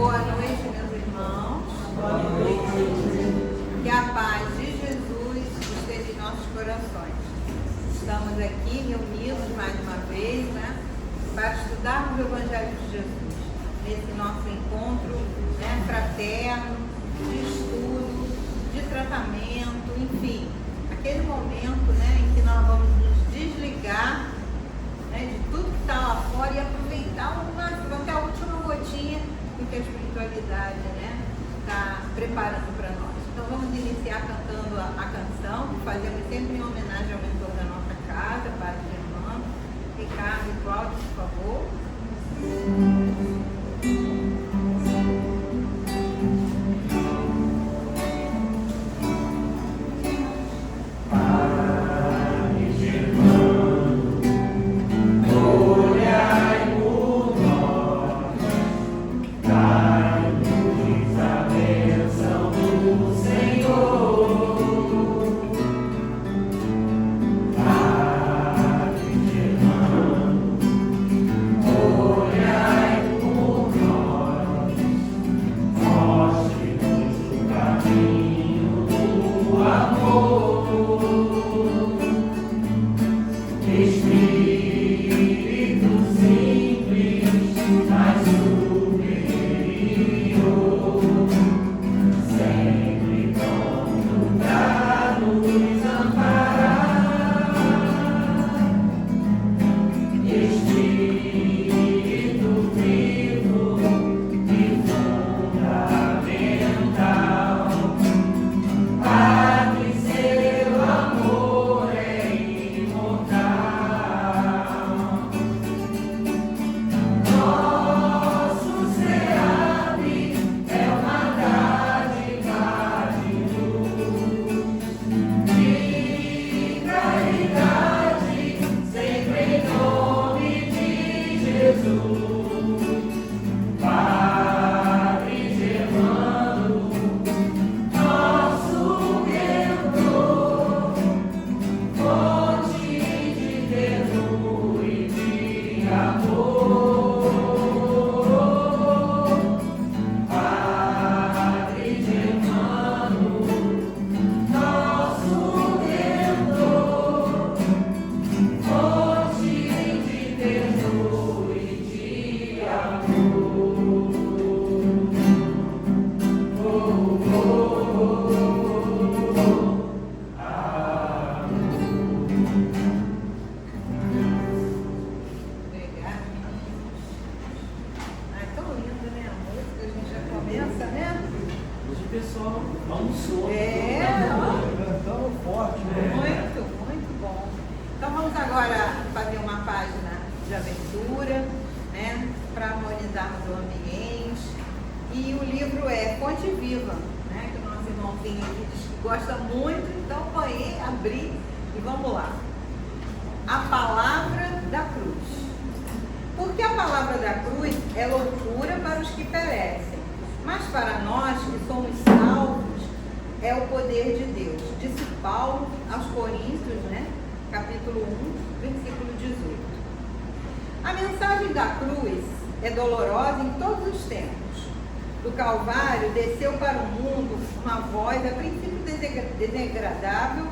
Boa noite, meus irmãos. Boa noite. Que a paz de Jesus esteja em nossos corações. Estamos aqui reunidos mais uma vez, né, para estudarmos o Evangelho de Jesus. Nesse nosso encontro, né, fraterno, de estudo, de tratamento, enfim. Aquele momento, né, em que nós vamos nos desligar, né, de tudo que está lá fora e aproveitar o máximo, até a última gotinha do que a espiritualidade, né, está preparando para nós. Então vamos iniciar cantando a canção que fazemos sempre em homenagem ao mentor da nossa casa, Padre Germano. Ricardo e Cláudio, por favor.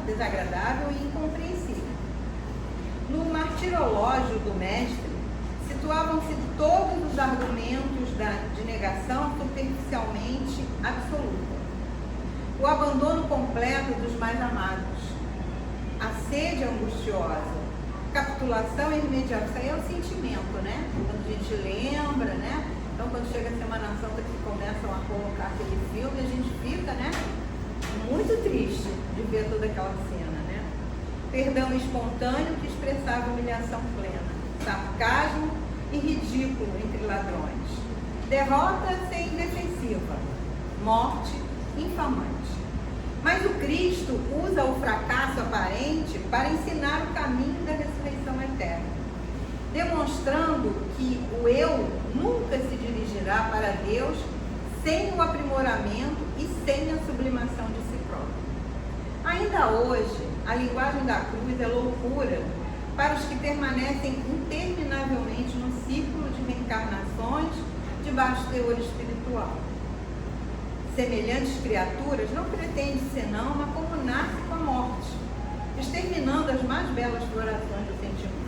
Desagradável e incompreensível. No martirológio do mestre, situavam-se todos os argumentos de negação superficialmente absoluta. O abandono completo dos mais amados, a sede angustiosa, capitulação e imediação é o sentimento, né? Quando a gente lembra, né? Então, quando chega a Semana Santa que começam a colocar aquele filme, a gente fica, né, muito triste de ver toda aquela cena, né? Perdão espontâneo que expressava humilhação plena, sarcasmo e ridículo entre ladrões, derrota sem defensiva, morte infamante. Mas o Cristo usa o fracasso aparente para ensinar o caminho da ressurreição eterna, demonstrando que o eu nunca se dirigirá para Deus sem o aprimoramento e sem a sublimação de si próprio. Ainda hoje, a linguagem da cruz é loucura para os que permanecem interminavelmente no ciclo de reencarnações de baixo teor espiritual espiritual. Semelhantes criaturas não pretendem senão acomunar-se com a morte, exterminando as mais belas florações do sentimento.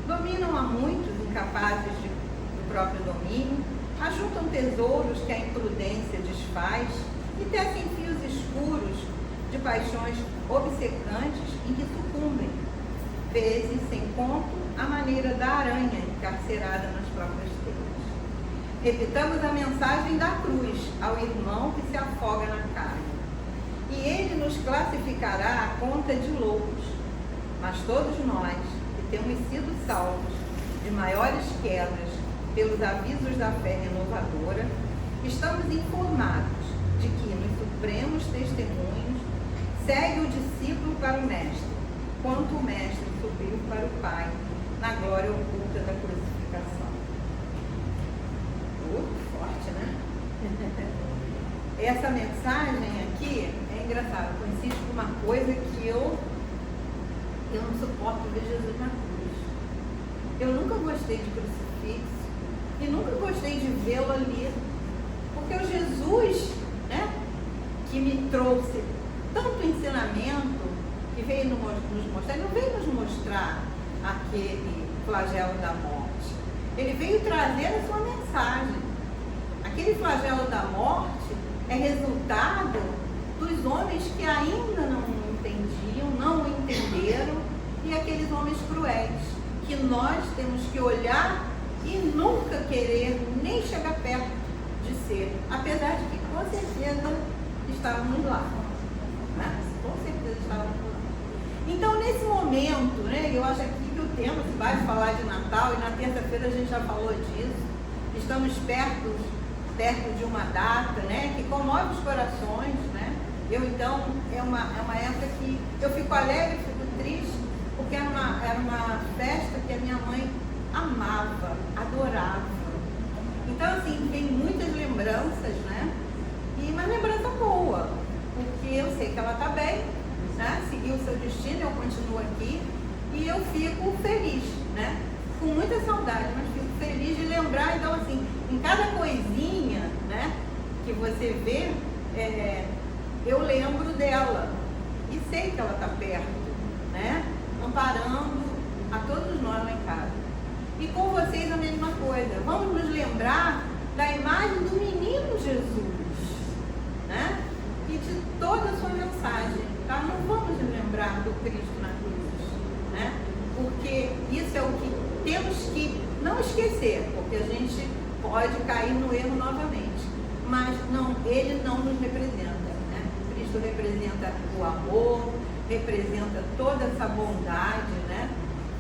Dominam a muitos incapazes do próprio domínio, ajuntam tesouros que a imprudência desfaz e tecem fios escuros de paixões obcecantes em que sucumbem, vezes sem conto, à maneira da aranha encarcerada nas próprias teias. Repitamos a mensagem da cruz ao irmão que se afoga na carne, e ele nos classificará à conta de loucos. Mas todos nós, que temos sido salvos de maiores quedas pelos avisos da fé renovadora, estamos informados de que nos supremos testemunhos segue o discípulo para o mestre, quanto o mestre subiu para o Pai na glória oculta da crucificação. Forte, né? Essa mensagem aqui é engraçada, coincide com uma coisa que eu não suporto ver Jesus na cruz. Eu nunca gostei de crucifixo e nunca gostei de vê-lo ali, porque o Jesus, né, que me trouxe tanto ensinamento, que veio nos mostrar, ele não veio nos mostrar aquele flagelo da morte, ele veio trazer a sua mensagem. Aquele flagelo da morte é resultado dos homens que ainda não entendiam, não o entenderam, e aqueles homens cruéis, que nós temos que olhar e nunca querer nem chegar perto de ser, apesar de que com certeza estávamos lá, né? Com certeza estávamos lá. Então, nesse momento, né, eu acho aqui que o tema se vai falar de Natal, e na terça-feira a gente já falou disso, estamos perto de uma data, né, que comove os corações, né? Eu, então, é uma época que eu fico alegre, fico triste, porque era uma festa que a minha mãe amava, adorava. Então, assim, tem muitas lembranças, né? E uma lembrança boa, porque eu sei que ela está bem, né? Seguiu o seu destino, eu continuo aqui, e eu fico feliz, né? Com muita saudade, mas fico feliz de lembrar. Então, assim, em cada coisinha, né, que você vê, eu lembro dela e sei que ela está perto, né, amparando a todos nós lá em casa. E com vocês a mesma coisa. Vamos nos lembrar da imagem do menino Jesus, né, e de toda a sua mensagem, tá? Não vamos nos lembrar do Cristo na cruz, né, porque isso é o que temos que não esquecer, porque a gente pode cair no erro novamente, mas não, ele não nos representa, né? Cristo representa o amor, representa toda essa bondade, né?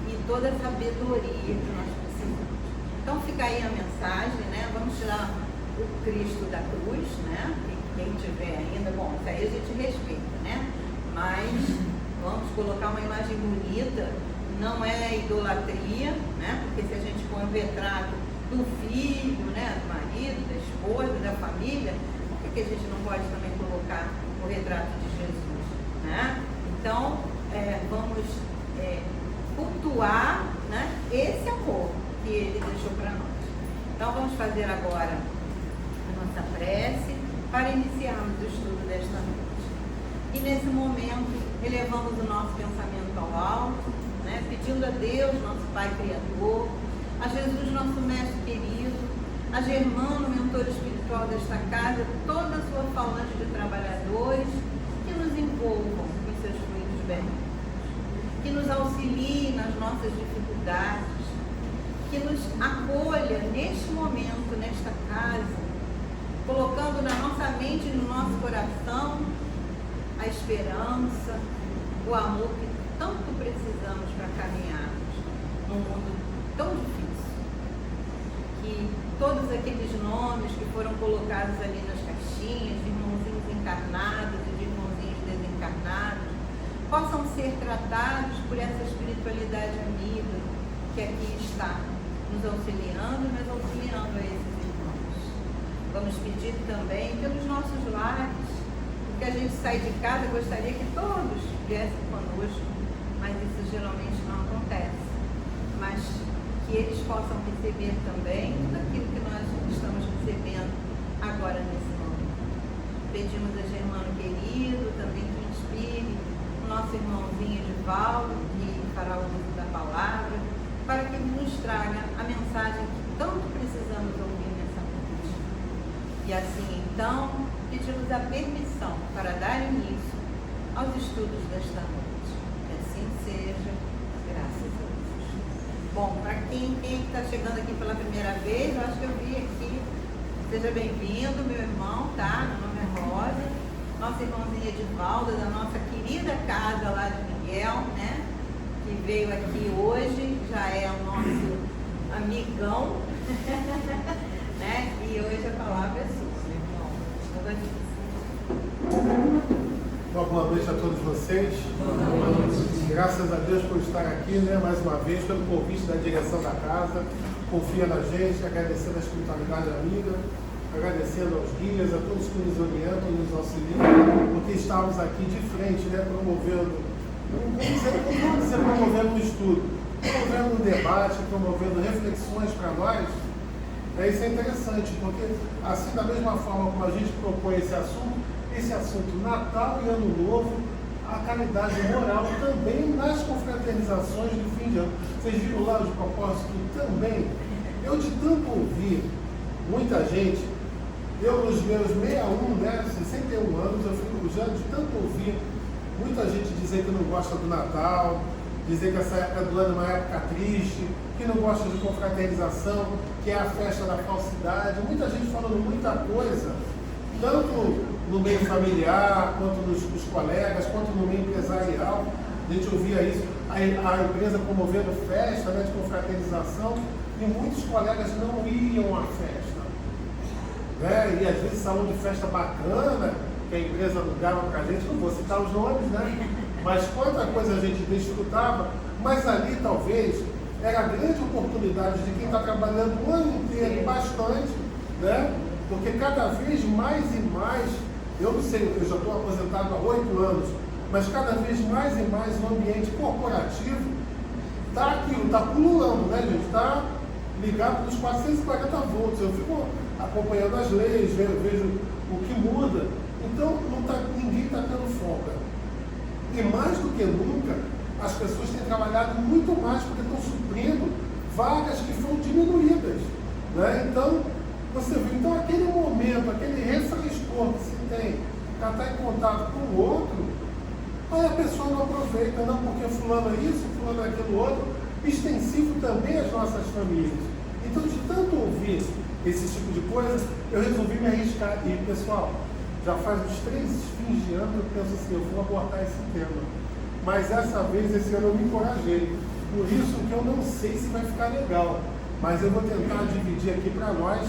E toda a sabedoria que nós precisamos. Então fica aí a mensagem, né? Vamos tirar o Cristo da cruz, né? Quem tiver ainda, bom, isso aí a gente respeita, né? Mas vamos colocar uma imagem bonita. Não é idolatria, né? Porque se a gente põe o retrato do filho, né, do marido, da esposa, da família, por que a gente não pode também colocar o retrato de Jesus, né? Então, vamos cultuar, né, esse amor que ele deixou para nós. Então, vamos fazer agora a nossa prece para iniciarmos o estudo desta noite. E nesse momento, elevamos o nosso pensamento ao alto, né, pedindo a Deus, nosso Pai Criador, a Jesus, nosso Mestre querido, a Germano, mentor espiritual desta casa, toda a sua falange de trabalhadores que nos envolvam com seus fluidos benéficos, que nos auxiliem nas nossas dificuldades, que nos acolha neste momento, nesta casa, colocando na nossa mente e no nosso coração a esperança, o amor que tanto precisamos para caminharmos num mundo tão difícil. Que todos aqueles nomes que foram colocados ali nas caixinhas, de irmãozinhos encarnados e de irmãozinhos desencarnados, possam ser tratados por essa espiritualidade amiga que aqui está, nos auxiliando e nos auxiliando a esses irmãos. Vamos pedir também pelos nossos lares, porque a gente sai de casa e gostaria que todos viessem conosco, mas isso geralmente não acontece. Mas que eles possam receber também tudo aquilo que nós estamos recebendo Edivaldo, que fará o uso da palavra, para que nos traga a mensagem que tanto precisamos ouvir nessa noite. E assim, então, pedimos a permissão para dar início aos estudos desta noite. Que assim seja, graças a Deus. Bom, para quem está chegando aqui pela primeira vez, eu acho que eu vi aqui. Seja bem-vindo, meu irmão, tá? Meu nome é Rosa, nossa irmãzinha Edivalda, da nossa querida casa lá de Miguel, né? Que veio aqui hoje, já é o nosso amigão, né? E hoje a palavra é sua, irmão. Uma boa noite a todos vocês. Graças a Deus por estar aqui, né? Mais uma vez, pelo convite da direção da casa. Confia na gente, agradecendo a espiritualidade amiga, agradecendo aos guias, a todos que nos orientam, nos auxiliam, porque estamos aqui de frente, né? Promovendo, não dizer promovendo um estudo, promovendo um debate, promovendo reflexões para nós. Isso é interessante, porque assim, da mesma forma como a gente propõe esse assunto Natal e Ano Novo, a caridade moral também nas confraternizações do fim de ano. Vocês viram lá de propósito também? Eu de tanto ouvir muita gente, eu nos meus 61, né, 61 anos, eu fico já de tanto ouvir muita gente dizer que não gosta do Natal, dizer que essa época do ano é uma época triste, que não gosta de confraternização, que é a festa da falsidade, muita gente falando muita coisa, tanto no meio familiar, quanto nos colegas, quanto no meio empresarial. A gente ouvia isso, a empresa promovendo festa, né, de confraternização, e muitos colegas não iam à festa. Né? E às vezes salão de festa bacana, que a empresa alugava para a gente, não vou citar os nomes, né? Mas quanta coisa a gente desfrutava, mas ali talvez era a grande oportunidade de quem está trabalhando o ano inteiro bastante, né? Porque cada vez mais e mais, eu não sei, eu já estou aposentado há 8 anos, mas cada vez mais e mais o ambiente corporativo está aquilo, está pululando, né, gente? Está ligado nos 440 volts. Eu fico acompanhando as leis, vejo o que muda. Então, ninguém está tendo folga. E mais do que nunca, as pessoas têm trabalhado muito mais porque estão suprindo vagas que foram diminuídas. Né? Então, você vê, então aquele momento, aquele refrescor que se tem para estar em contato com o outro, aí a pessoa não aproveita, não, porque fulano é isso, fulano é aquilo outro, extensivo também às nossas famílias. Então, de tanto ouvir esse tipo de coisa, eu resolvi me arriscar. E, pessoal, já faz uns 3 fins de ano eu penso assim, eu vou abordar esse tema. Mas dessa vez, esse ano eu me encorajei. Por isso que eu não sei se vai ficar legal. Mas eu vou tentar dividir aqui para nós,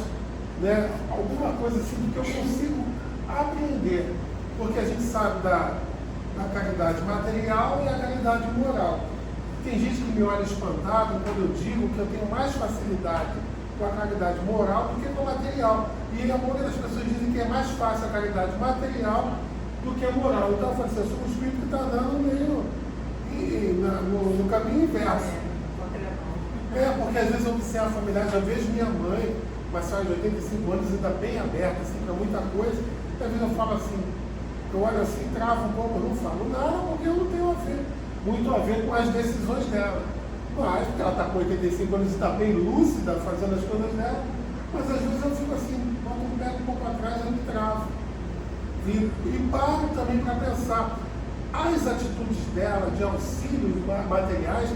né, alguma coisa assim do que eu consigo aprender. Porque a gente sabe da caridade material e a caridade moral. Tem gente que me olha espantado quando eu digo que eu tenho mais facilidade com a caridade moral do que com a material. E a maioria das pessoas dizem que é mais fácil a caridade material do que a moral. Então eu falo assim, eu sou um espírito que está andando meio no caminho inverso. Porque às vezes eu observo a familiar, já vejo minha mãe, uma senhora de 85 anos, ainda bem aberta assim, para muita coisa. E às vezes eu falo assim, eu olho assim, travo um pouco, eu não falo nada porque eu não tenho muito a ver com as decisões dela. Mas, porque ela está com 85 anos e está bem lúcida, fazendo as coisas dela, mas às vezes eu fico assim, quando pego um pouco atrás, eu me travo. E paro também para pensar. As atitudes dela, de auxílio materiais,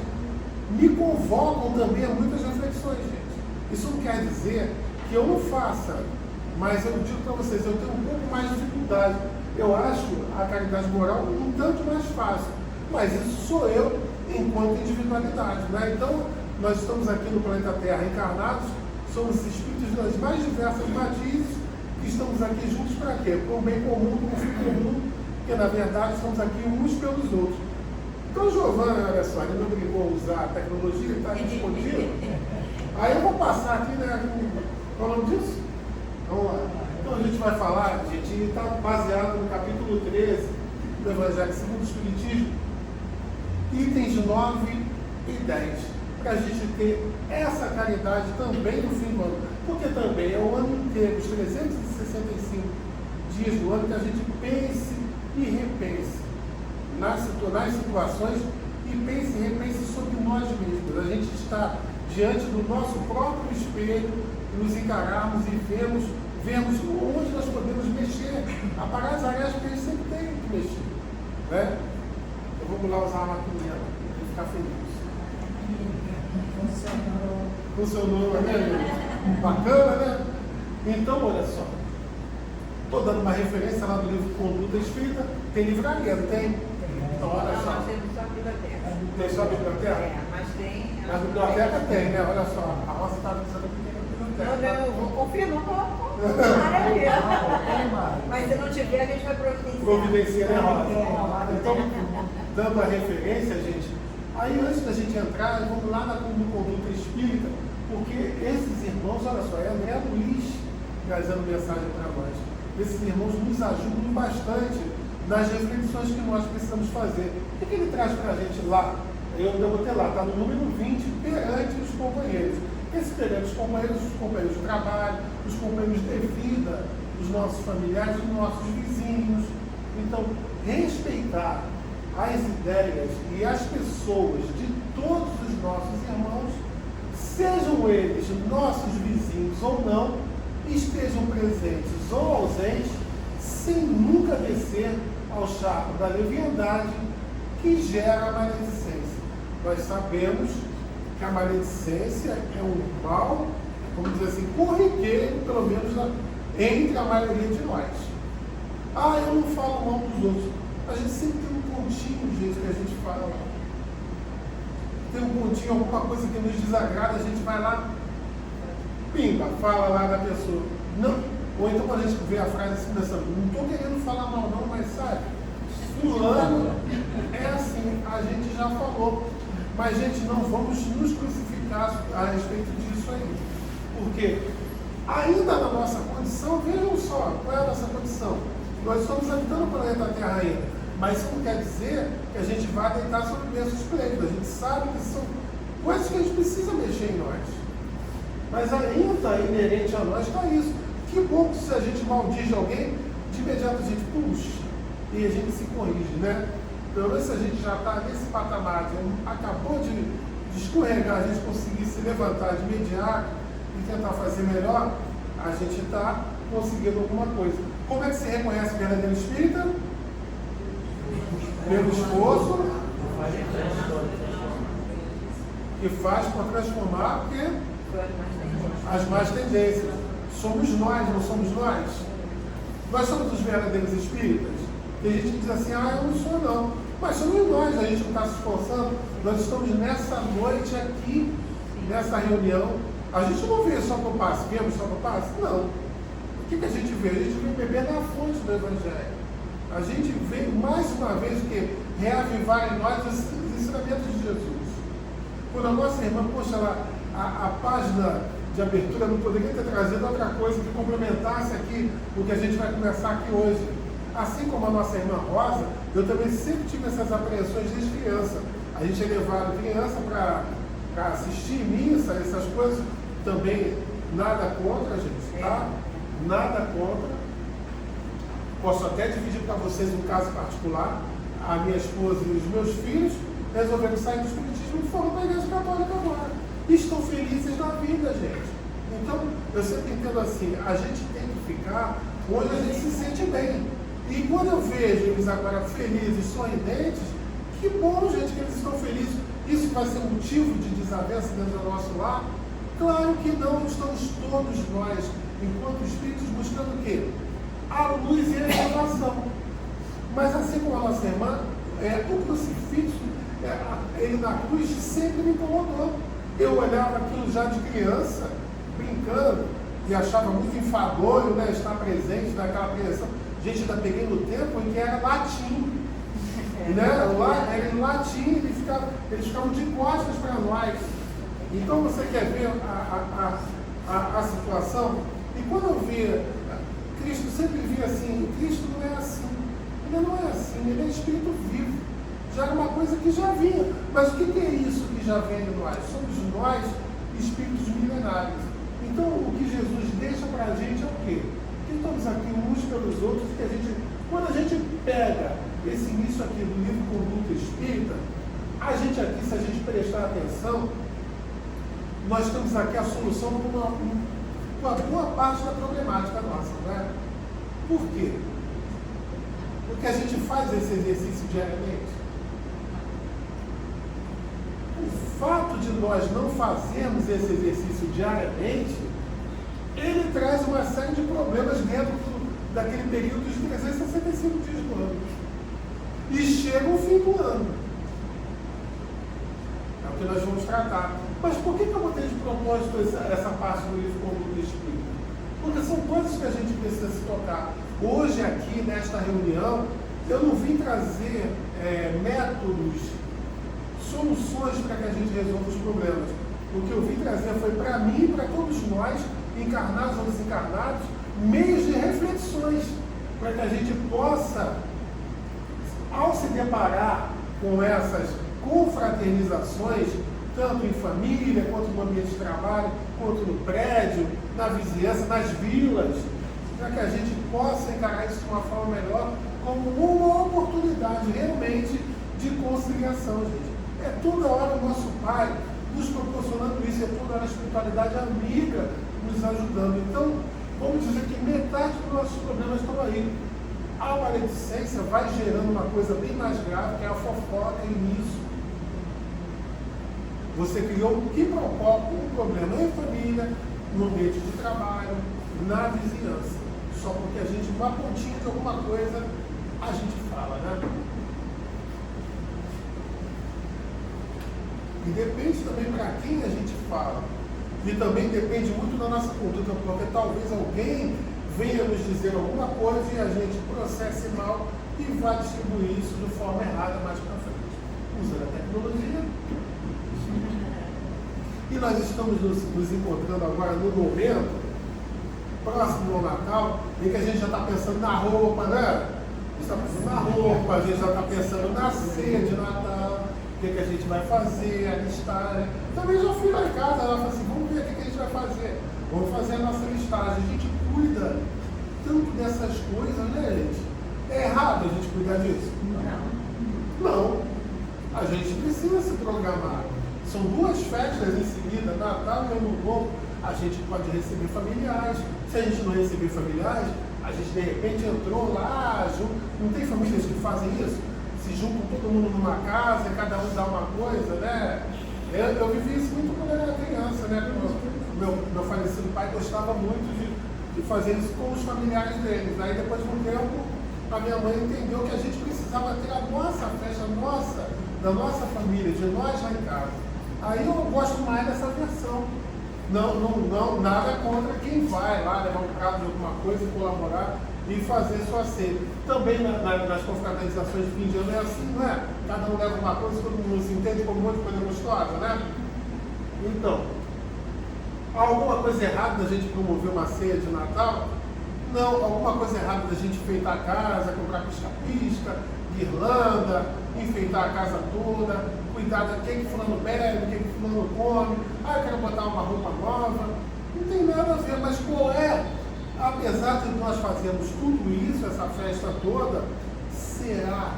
me convocam também a muitas reflexões, gente. Isso não quer dizer que eu não faça, mas eu digo para vocês, eu tenho um pouco mais de dificuldade. Eu acho a caridade moral um tanto mais fácil, mas isso sou eu enquanto individualidade. Né? Então, nós estamos aqui no planeta Terra encarnados, somos espíritos das mais diversas matizes, que estamos aqui juntos para quê? Para um bem comum, para um fim comum, porque na verdade estamos aqui uns pelos outros. Então, Giovana, olha só, ele não brigou a usar a tecnologia, ele está respondido. Aí eu vou passar aqui, né? Qual é o nome disso? Vamos lá. Então a gente vai falar, gente, e está baseado no capítulo 13 do Evangelho segundo o Espiritismo, itens 9 e 10, para a gente ter essa caridade também no fim do ano, porque também é o ano inteiro, os 365 dias do ano, que a gente pense e repense nas situações e repense sobre nós mesmos. A gente está diante do nosso próprio espelho, nos encararmos e vemos onde nós podemos mexer, apagar as arestas, porque a gente sempre tem que mexer. Né? Eu vou lá usar a maquininha para ficar feliz. Funcionou, né? Bacana, né? Então, olha só. Estou dando uma referência lá do livro Conduta Espírita. Tem livraria, não tem? Então, olha só. Nós temos só a biblioteca. Tem só a biblioteca? Mas tem. A biblioteca tem, né? Olha só. A Rosa está dizendo que tem a biblioteca. Eu confirmo com mas se não tiver, a gente vai providenciar. Providencia, né, Rosa? Então, dando a referência, gente, aí antes da gente entrar, vamos lá no Conduta Espírita, porque esses irmãos, olha só, é André Luiz trazendo mensagem para nós. Esses irmãos nos ajudam bastante nas reflexões que nós precisamos fazer. O que ele traz para a gente lá? Eu botei lá, está no número 20, perante os companheiros. Esse perante os companheiros de trabalho, os companheiros de vida, os nossos familiares, os nossos vizinhos. Então, respeitar as ideias e as pessoas de todos os nossos irmãos, sejam eles nossos vizinhos ou não, estejam presentes ou ausentes, sem nunca descer ao charco da leviandade que gera a maledicência. Nós sabemos que a maledicência é um mal, vamos dizer assim, corriqueiro, pelo menos entre a maioria de nós. Ah, eu não falo mal dos outros. A gente sempre tem um pontinho, gente, que a gente fala lá. Tem um pontinho, alguma coisa que nos desagrada, a gente vai lá, pimba, fala lá da pessoa. Não. Ou então quando a gente vê a frase assim, pensando, não estou querendo falar mal não, mas sabe, fulano é assim, a gente já falou. Mas, gente, não vamos nos crucificar a respeito disso aí. Porque ainda na nossa condição, vejam só, qual é a nossa condição? Nós estamos habitando o planeta Terra ainda. Mas isso não quer dizer que a gente vai deitar sobre berços espléndidos. A gente sabe que são coisas que a gente precisa mexer em nós. Mas ainda inerente a nós está isso. Que bom que se a gente maldiz alguém, de imediato a gente puxa e a gente se corrige, né? Pelo menos se a gente já está nesse patamar, acabou de escorregar, a gente conseguir se levantar de imediato e tentar fazer melhor, a gente está conseguindo alguma coisa. Como é que se reconhece o verdadeiro espírita? Pelo esforço que faz para transformar as más tendências. Somos nós, não somos nós? Nós somos os verdadeiros espíritas? Tem gente que diz assim, eu não sou não. Mas somos nós, a gente não está se esforçando. Nós estamos nessa noite aqui, nessa reunião. A gente não vê só para o passe, vemos só para o passe? Não. O que a gente vê? A gente vem beber na fonte do Evangelho. A gente veio mais uma vez que reavivar em nós os ensinamentos de Jesus. Quando a nossa irmã, poxa, a página de abertura não poderia ter trazido outra coisa que complementasse aqui o que a gente vai conversar aqui hoje. Assim como a nossa irmã Rosa, eu também sempre tive essas apreensões desde criança. A gente é levado criança para assistir missa, essas coisas. Também nada contra, gente, tá? Nada contra. Posso até dividir para vocês um caso particular. A minha esposa e os meus filhos resolveram sair do espiritismo e foram para a igreja católica agora. E estão felizes na vida, gente. Então, eu sempre entendo assim, a gente tem que ficar onde a gente se sente bem. E quando eu vejo eles agora felizes, sorridentes, que bom, gente, que eles estão felizes. Isso vai ser motivo de desavença dentro do nosso lar? Claro que não, estamos todos nós, enquanto espíritos, buscando o quê? A luz e a revelação. Mas assim como a nossa irmã, o crucifixo, ele na cruz sempre me incomodou. Eu olhava aquilo já de criança, brincando, e achava muito enfadonho, né, estar presente naquela pregação. Gente, ainda peguei no tempo em que era latim. Né? Lá era em latim, eles ficavam de costas para nós. Então você quer ver a situação? E quando eu via, Cristo sempre via assim, Cristo não é assim. Ele não é assim, ele é espírito vivo. Já era uma coisa que já vinha. Mas o que é isso que já vem em nós? Somos nós, espíritos milenários. Então o que Jesus deixa para a gente é o quê? Que estamos aqui uns pelos outros, que quando a gente pega esse início aqui do livro Conduta Espírita, A gente aqui, se a gente prestar atenção, nós temos aqui a solução para uma boa parte da problemática nossa, não é? Por quê? Porque a gente faz esse exercício diariamente. O fato de nós não fazermos esse exercício diariamente, ele traz uma série de problemas dentro daquele período de 365 dias do ano. E chega o fim do ano. É o que nós vamos tratar. Mas por que eu botei de propósito essa parte do livro Conduta Espírita? Porque são coisas que a gente precisa se tocar. Hoje aqui, nesta reunião, eu não vim trazer métodos, soluções para que a gente resolva os problemas. O que eu vim trazer foi para mim e para todos nós, encarnados ou desencarnados, meios de reflexões, para que a gente possa, ao se deparar com essas confraternizações, tanto em família, quanto no ambiente de trabalho, quanto no prédio, na vizinhança, nas vilas, para que a gente possa encarar isso de uma forma melhor, como uma oportunidade realmente de conciliação, gente. É toda hora o nosso Pai nos proporcionando isso, é toda hora a espiritualidade amiga nos ajudando. Então, vamos dizer que metade dos nossos problemas estão aí. A maledicência vai gerando uma coisa bem mais grave, que é a fofoca e isso. Você criou que provoca um problema em família, no ambiente de trabalho, na vizinhança. Só porque a gente, uma pontinha de alguma coisa, a gente fala, né? E depende também para quem a gente fala. E também depende muito da nossa conduta, porque talvez alguém venha nos dizer alguma coisa e a gente processe mal e vai distribuir isso de forma errada mais para frente. Usando a tecnologia. E nós estamos nos encontrando agora no momento próximo ao Natal, em que a gente já está pensando na roupa, né? A gente está pensando na roupa, a gente já está pensando na ceia de Natal, o que a gente vai fazer, a listagem. Também já fui lá em casa, ela falou assim, vamos ver o que a gente vai fazer. Vamos fazer a nossa listagem. A gente cuida tanto dessas coisas, né, gente? É errado a gente cuidar disso? Não. A gente precisa se programar. São duas festas em seguida, Natal e Ano Novo. A gente pode receber familiares. Se a gente não receber familiares, a gente de repente entrou lá, não tem famílias que fazem isso? Se juntam todo mundo numa casa, cada um dá uma coisa, né? Eu vivi isso muito quando eu era criança, né? Meu falecido pai gostava muito de fazer isso com os familiares deles. Aí depois de um tempo, a minha mãe entendeu que a gente precisava ter a nossa festa, da nossa família, de nós lá em casa. Aí eu gosto mais dessa versão. Não, nada contra quem vai lá levar um bocado de alguma coisa, colaborar e fazer sua ceia. Também nas confraternizações de fim de ano é assim, não é? Cada um leva uma coisa, todo mundo se entende como um monte de coisa gostosa, né? Então, há alguma coisa errada da gente promover uma ceia de Natal? Não, alguma coisa errada da gente enfeitar a casa, comprar pisca-pisca, guirlanda, enfeitar a casa toda, cuidar do que fulano bebe, o que fulano come, eu quero botar uma roupa nova. Não tem nada a ver, mas qual é? Apesar de nós fazermos tudo isso, essa festa toda, será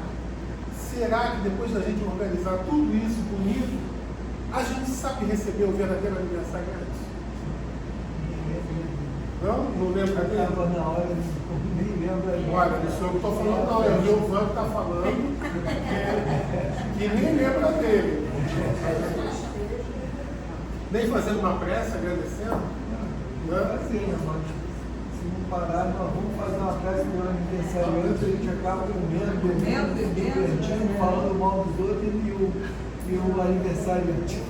que depois da gente organizar tudo isso bonito, a gente sabe receber o verdadeiro aniversariante? Não lembra dele? Estava na hora, nem lembro. Olha, não sou eu que estou falando, não. Eu vi o Van que está falando, que nem lembra dele. Nem fazendo uma prece, agradecendo. Assim, mas se não parar, nós vamos fazer uma festa do aniversariante, a gente acaba comendo, divertindo, falando mal dos outros e o aniversariante.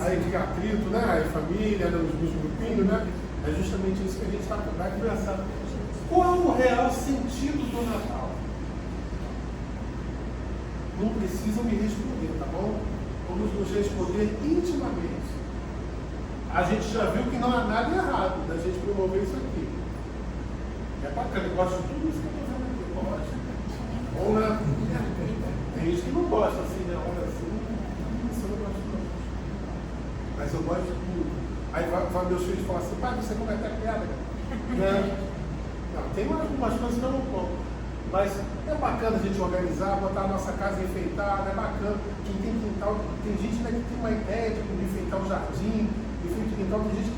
Aí de atrito, né? Aí família, os grupinhos, né? É justamente isso que a gente vai conversar. Qual o real sentido do Natal? Não precisam me responder, tá bom? Vamos nos responder intimamente. A gente já viu que não há nada errado da gente promover isso aqui. É bacana, eu gosto de tudo isso que eu estou vendo aqui. Gosto. Ou né? Tem gente que não gosta assim, né? Olha assim, isso eu não gosto não. Mas eu gosto de tudo. Aí vai meus filhos falar assim, pai, você come até pedra. Né? Não, tem algumas coisas que eu não como. Mas é bacana a gente organizar, botar a nossa casa enfeitada, é bacana. Quem tem quintal, tem gente que tem uma ideia de enfeitar o jardim, enfeitar o quintal, tem gente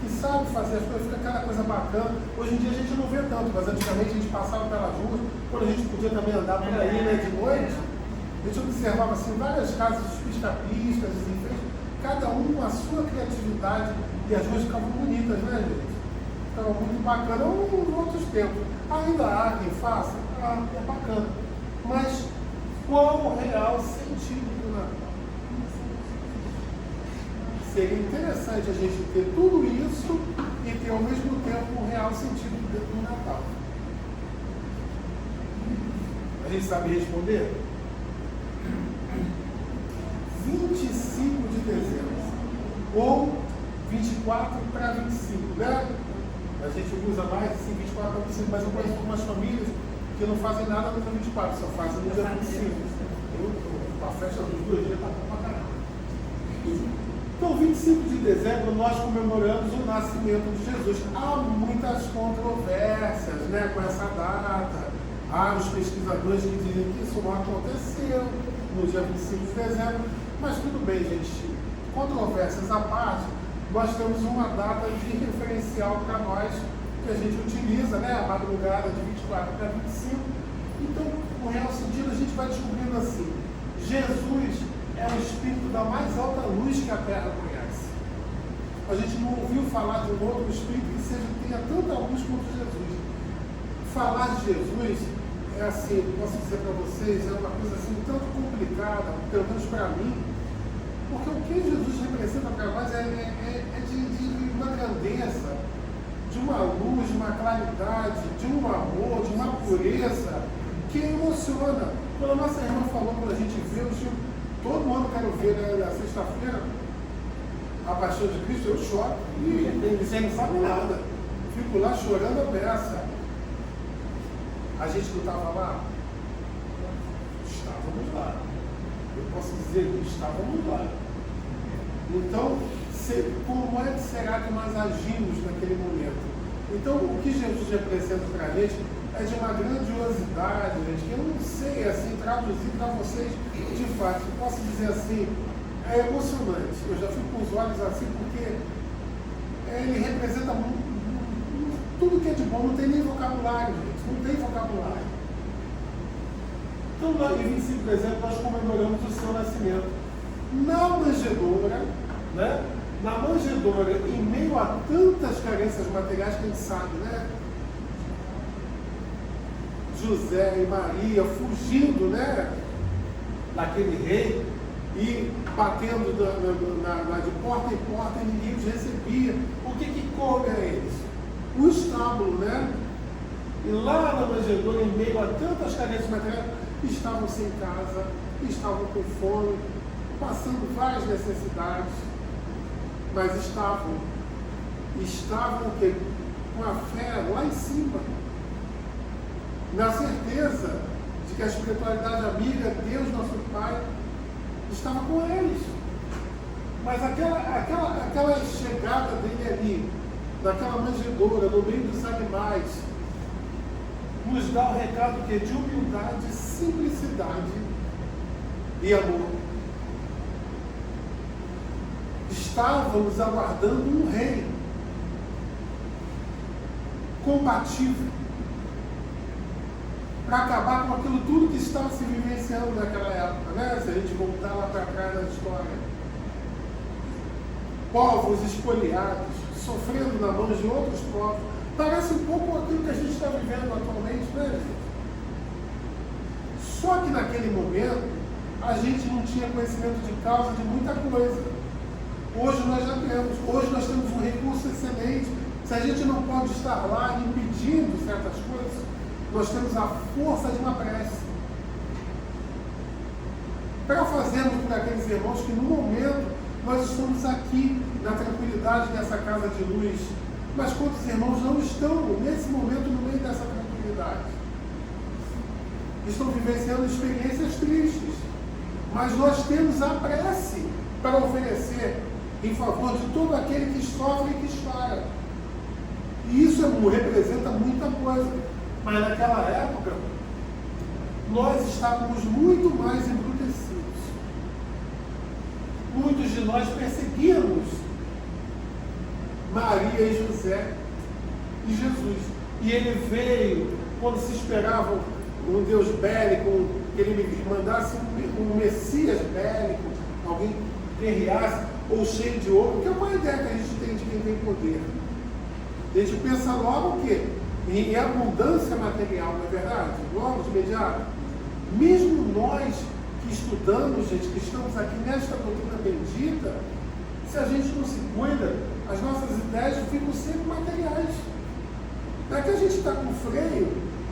que sabe fazer as coisas, fica cada coisa bacana. Hoje em dia a gente não vê tanto, mas antigamente a gente passava pelas ruas, quando a gente podia também andar por aí, né, de noite, a gente observava assim, várias casas, os pisca-piscas, os enfeites, cada um com a sua criatividade, e as ruas ficavam bonitas, né, gente? Ficava muito bacana, ou em outros tempos. Ainda há quem faça, é bacana. Mas qual o real sentido do Natal? Seria interessante a gente ter tudo isso e ter ao mesmo tempo um real sentido do Natal. A gente sabe responder? 25 de dezembro, ou 24 para 25, né? A gente usa mais assim, 24 para 25, mas eu conheço algumas famílias que não fazem nada no dia 24, só fazem no dia 25. A festa dos 2 dias está pra caramba. Então, 25 de dezembro, nós comemoramos o nascimento de Jesus. Há muitas controvérsias, né, com essa data. Há os pesquisadores que dizem que isso não aconteceu no dia 25 de dezembro. Mas tudo bem, gente. Controvérsias à parte, nós temos uma data de referencial para nós, que a gente utiliza, né, a madrugada de 24 para 25. Então, com real sentido, a gente vai descobrindo assim: Jesus é o Espírito da mais alta luz que a Terra conhece. A gente não ouviu falar de um outro Espírito que tenha tanta luz quanto Jesus. Falar de Jesus é assim, posso dizer para vocês, é uma coisa assim, tanto complicada, pelo menos para mim, porque o que Jesus representa para nós é de uma grandeza, de uma luz, de uma claridade, de um amor, de uma pureza que emociona. Quando a nossa irmã falou, quando a gente vê o filme, todo ano quero ver, né, na sexta-feira, a Paixão de Cristo, eu choro. E você não sabe nada. Fico lá chorando a beça. A gente não estava lá? Estávamos lá. Eu posso dizer que estávamos lá. Então, como é que será que nós agimos naquele momento? Então, o que Jesus representa para a gente é de uma grandiosidade, gente, que eu não sei assim traduzir para vocês de fato. Eu posso dizer assim, é emocionante. Eu já fico com os olhos assim porque ele representa tudo que é de bom. Não tem nem vocabulário, gente. Não tem vocabulário. Então, em 25 de dezembro, nós comemoramos o seu nascimento. Na manjedoura, né? Na manjedoura, em meio a tantas carências materiais que a gente sabe, né? José e Maria fugindo, né, daquele rei e batendo de porta em porta e ninguém os recebia. O que come a eles? O estábulo, né? E lá na manjedoura, em meio a tantas carências materiais, estavam sem casa, estavam com fome, passando várias necessidades, mas estavam o quê? Com a fé lá em cima, na certeza de que a espiritualidade amiga, Deus, nosso Pai, estava com eles. Mas aquela chegada dele ali, naquela manjedoura, no meio dos animais, nos dá o recado que de humildade, simplicidade e amor. Estávamos aguardando um rei combativo para acabar com aquilo tudo que estava se vivenciando naquela época, né? Se a gente voltar lá para trás na história. Povos espoliados, sofrendo na mão de outros povos. Parece um pouco aquilo que a gente está vivendo atualmente, né, gente? Só que naquele momento, a gente não tinha conhecimento de causa de muita coisa. Hoje nós já temos. Hoje nós temos um recurso excelente. Se a gente não pode estar lá impedindo certas coisas, nós temos a força de uma prece. Para fazermos por aqueles irmãos que no momento nós estamos aqui na tranquilidade dessa casa de luz, mas quantos irmãos não estão nesse momento no meio dessa tranquilidade? Estão vivenciando experiências tristes, mas nós temos a prece para oferecer em favor de todo aquele que sofre e que chora. E isso representa muita coisa. Mas naquela época, nós estávamos muito mais embrutecidos. Muitos de nós perseguíamos Maria e José e Jesus. E ele veio quando se esperava um Deus bélico, que ele me mandasse um Messias bélico, alguém guerreasse ou cheio de ouro, que é uma ideia que a gente tem de quem tem poder. A gente pensa logo o quê? Em abundância material, não é verdade? Logo, de imediato. Mesmo nós que estudamos, gente, que estamos aqui nesta doutrina bendita, se a gente não se cuida, as nossas ideias ficam sempre materiais. Não é que a gente está com freio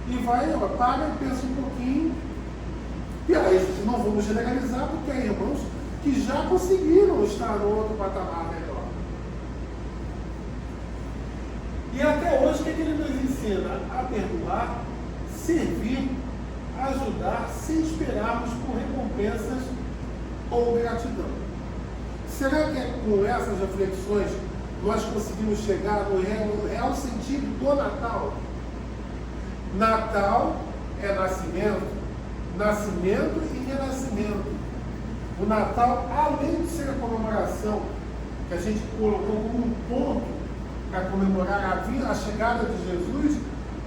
e vai, para e pensa um pouquinho. E aí, não vamos generalizar, porque há irmãos que já conseguiram estar no outro patamar melhor. E até hoje, o que ele nos ensina? A perdoar, servir, ajudar, sem esperarmos por recompensas ou gratidão. Será que com essas reflexões nós conseguimos chegar no real sentido do Natal? Natal é nascimento, nascimento e renascimento. O Natal, além de ser a comemoração que a gente colocou como um ponto para comemorar a chegada de Jesus,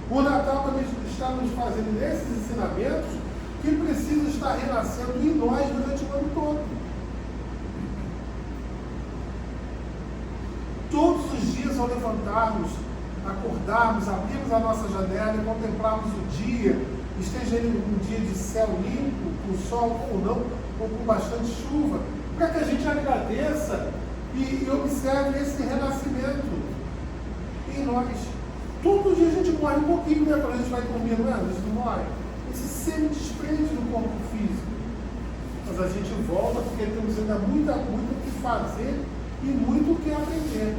o Natal também está nos fazendo esses ensinamentos que precisam estar renascendo em nós durante o ano todo. Todos os dias, ao levantarmos, acordarmos, abrirmos a nossa janela e contemplarmos o dia, esteja ele um dia de céu limpo, com sol ou não, ou com bastante chuva, para que a gente agradeça e observe esse renascimento em nós. Todo dia a gente morre um pouquinho, né? Quando a gente vai dormir, não é? A gente não morre. Esse semi-desprende do corpo físico. Mas a gente volta porque temos ainda muito o que fazer e muito o que aprender.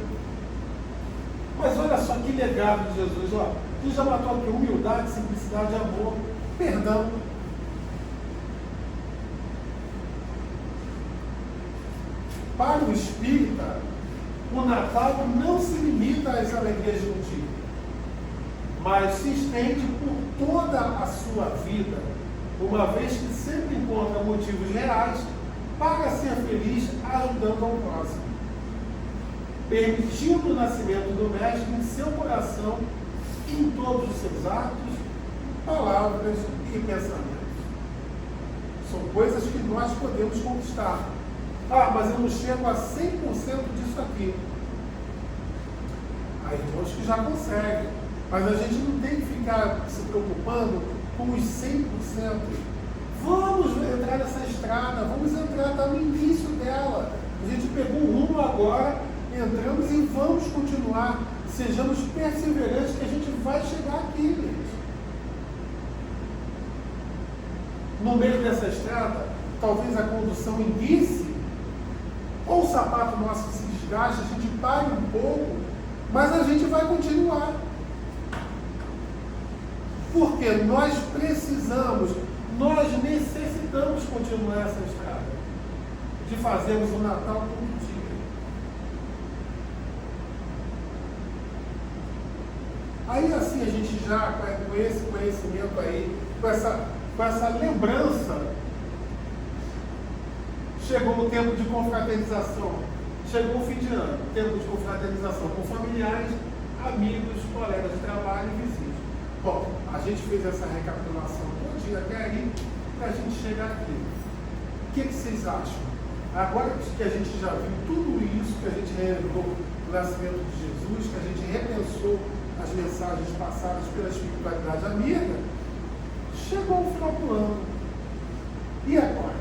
Mas olha só que legado de Jesus, ó. Ele já matou aqui humildade, simplicidade, amor, perdão. Para o espírita, o Natal não se limita às alegrias de um dia, mas se estende por toda a sua vida, uma vez que sempre encontra motivos reais para ser feliz ajudando ao próximo, permitindo o nascimento do Mestre em seu coração, em todos os seus atos, palavras e pensamentos. São coisas que nós podemos conquistar. Ah, mas eu não chego a 100% disso aqui. Há irmãos que já conseguem, mas a gente não tem que ficar se preocupando com os 100%. Vamos entrar nessa estrada, vamos entrar, está no início dela. A gente pegou o rumo agora, entramos e vamos continuar. Sejamos perseverantes que a gente vai chegar aqui, gente. No meio dessa estrada, talvez a condução inicie, ou o sapato nosso se desgaste, a gente pare um pouco, mas a gente vai continuar. Porque nós precisamos, nós necessitamos continuar essa estrada, de fazermos o Natal todo dia. Aí assim a gente já, com esse conhecimento aí, com essa lembrança, chegou o tempo de confraternização, chegou o fim de ano, tempo de confraternização com familiares, amigos, colegas de trabalho e vizinhos. Bom, a gente fez essa recapitulação todinha até aí, para a gente chegar aqui. O que vocês acham? Agora que a gente já viu tudo isso, que a gente relembrou do nascimento de Jesus, que a gente repensou as mensagens passadas pela espiritualidade amiga, chegou o final do ano. E agora?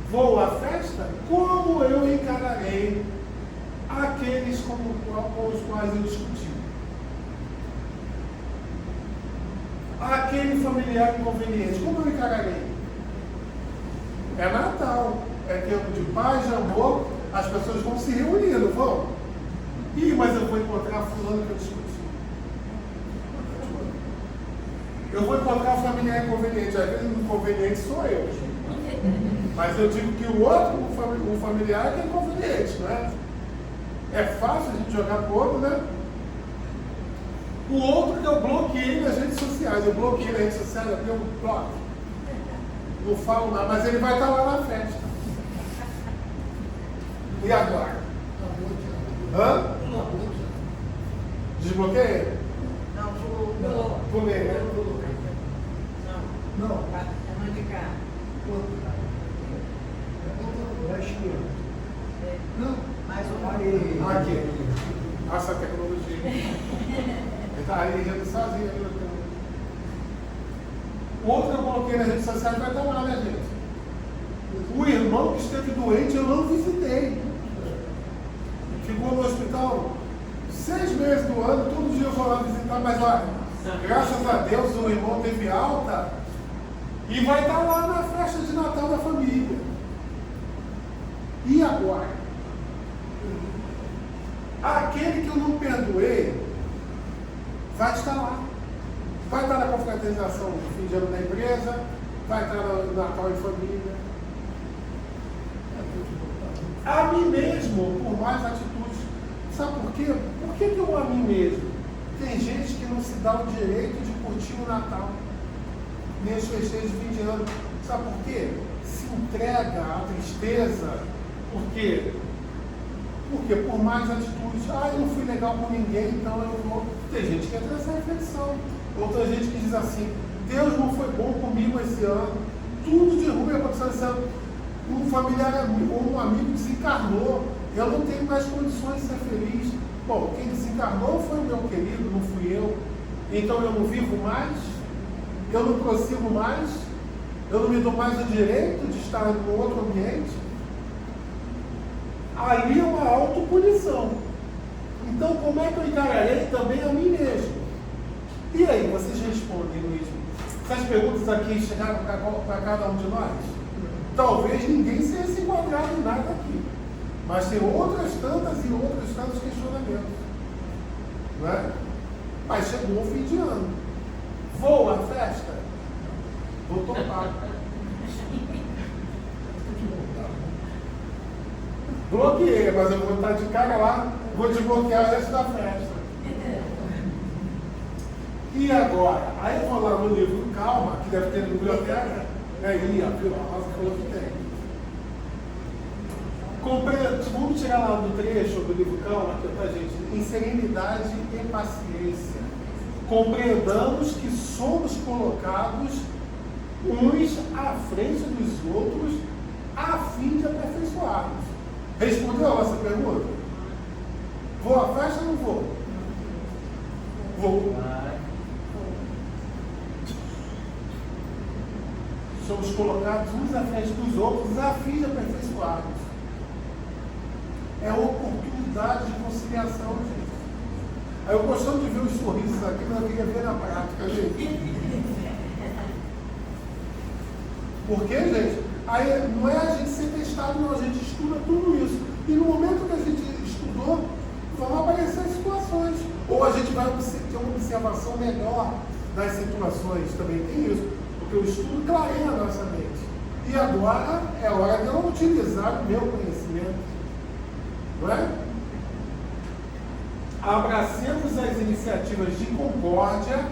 Vou à festa? Como eu encararei aqueles com os quais eu discuti? Aquele familiar inconveniente, como eu encararei? É Natal, é tempo de paz, de amor, as pessoas vão se reunir, não vão? Ih, mas eu vou encontrar fulano que eu discuti. Eu vou encontrar o familiar inconveniente, às vezes o inconveniente sou eu. Mas eu digo que o outro, o familiar, é que é inconveniente, não é? É fácil a gente jogar pro outro, né? O outro que eu bloqueei nas redes sociais. Eu bloqueei nas redes sociais, eu bloco. Não falo nada, mas ele vai estar lá na festa. E agora? Hã? Desbloqueia? Não, pulou. Pulei, né? Não. Não. É mão de cá. Da esquerda. Não. Mais um. Aí. Aqui. Nossa, tecnologia. Ele está aí rindo sozinho. O outro que eu coloquei nas redes sociais vai estar lá, né, gente? O irmão que esteve doente eu não visitei. Ficou no hospital 6 meses do ano, todo dia eu vou lá visitar, mas olha, graças a Deus o irmão teve alta e vai estar lá na festa de Natal da família. E agora? Aquele que eu não perdoei vai estar lá. Vai estar na confraternização do fim de ano da empresa, vai estar no Natal em família. A mim mesmo, por mais atitudes. Sabe por quê? Por que eu a mim mesmo? Tem gente que não se dá o direito de curtir o Natal, nem os festejos de fim de ano. Sabe por quê? Se entrega à tristeza. Por quê? Porque por mais atitudes, eu não fui legal com ninguém, então eu vou. Tem gente que entra nessa reflexão. Outra gente que diz assim, Deus não foi bom comigo esse ano, tudo de ruim aconteceu esse ano. Um familiar ou um amigo desencarnou, eu não tenho mais condições de ser feliz. Bom, quem desencarnou foi o meu querido, não fui eu. Então eu não vivo mais, eu não prossigo mais, eu não me dou mais o direito de estar em outro ambiente. Ali é uma autopunição. Então como é que eu encararei também a mim mesmo? E aí, vocês respondem, Luiz? Essas perguntas aqui chegaram para cada um de nós? Talvez ninguém seja se enquadrado em nada aqui. Mas tem outras tantas e outros tantos questionamentos. Não é? Mas chegou o fim de ano. Vou à festa? Vou topar. Bloqueei, mas eu vou estar de cara lá, vou desbloquear o resto da festa. E agora? Aí eu vou lá no livro Calma, que deve ter na biblioteca. Aí, a Rosa falou que tem. Vamos chegar lá no trecho do livro Calma, aqui, tá, gente? Em serenidade e paciência. Compreendamos que somos colocados uns à frente dos outros a fim de aperfeiçoarmos. Respondeu a nossa pergunta? Vou à festa ou não vou? Vou. Somos colocados uns à frente dos outros a fim de aperfeiçoarmos. É oportunidade de conciliação, gente. Aí eu gostando de ver os sorrisos aqui, mas eu queria ver na prática, gente. Porque, gente, aí não é a gente ser testado, não, a gente estuda tudo isso. E no momento que a gente estudou, vão aparecer situações. Ou a gente vai ter uma observação melhor das situações, também tem isso. Porque o estudo clareia a nossa mente. E agora é hora de eu utilizar o meu conhecimento. Não é? Abracemos as iniciativas de concórdia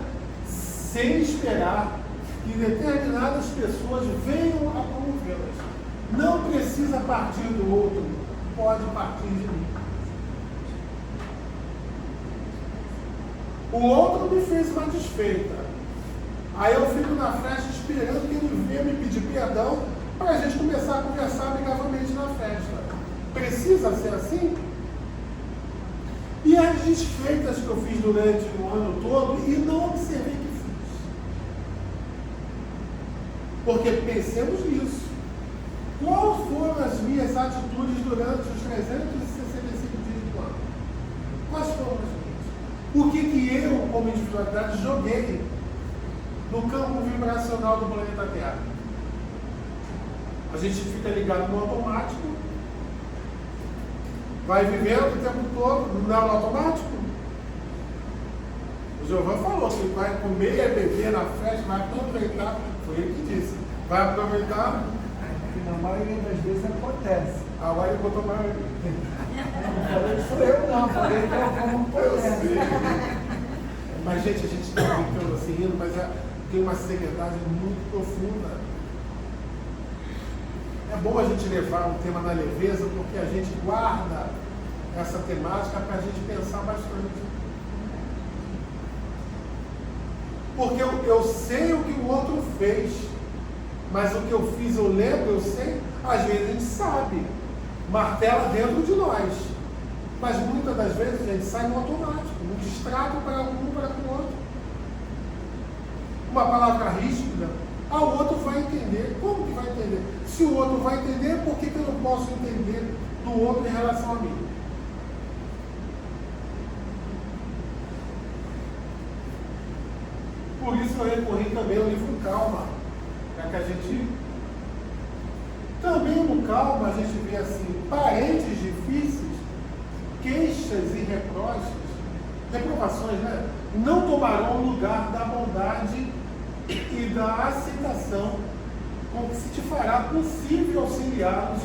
sem esperar que determinadas pessoas venham a promovê-las. Não precisa partir do outro, pode partir de mim. O outro me fez uma desfeita. Aí eu fico na festa esperando que ele venha me pedir perdão para a gente começar a conversar amigavelmente na festa. Precisa ser assim? E as desfeitas que eu fiz durante o ano todo e não observei que fiz. Porque pensemos nisso. Quais foram as minhas atitudes durante os 365 dias do ano? Quais foram as minhas? O que eu, como individualidade, joguei no campo vibracional do planeta Terra? A gente fica ligado no automático, vai vivendo o tempo todo, não é no automático. O Giovanni falou que ele vai comer e beber na festa, vai aproveitar, foi ele que disse, vai aproveitar. Na maioria das vezes acontece. Agora ele botou maioria. Não falei que sou eu, não, falei que é como acontece. Mas, gente, a gente está brincando assim, rindo, mas tem uma seriedade muito profunda. É bom a gente levar um tema na leveza, porque a gente guarda essa temática para a gente pensar bastante. Porque eu sei o que o outro fez, mas o que eu fiz eu lembro, eu sei. Às vezes a gente sabe, martela dentro de nós, mas muitas das vezes a gente sai no automático, no distrato para um para o outro. Uma palavra ríspida, o outro vai entender. Como que vai entender? Se o outro vai entender, por que eu não posso entender do outro em relação a mim? Por isso eu recorri também ao livro Calma, para que a gente... Também no Calma a gente vê assim, parentes difíceis, queixas e reprovações, né? Não tomarão o lugar da bondade e da aceitação com que se te fará possível auxiliá-los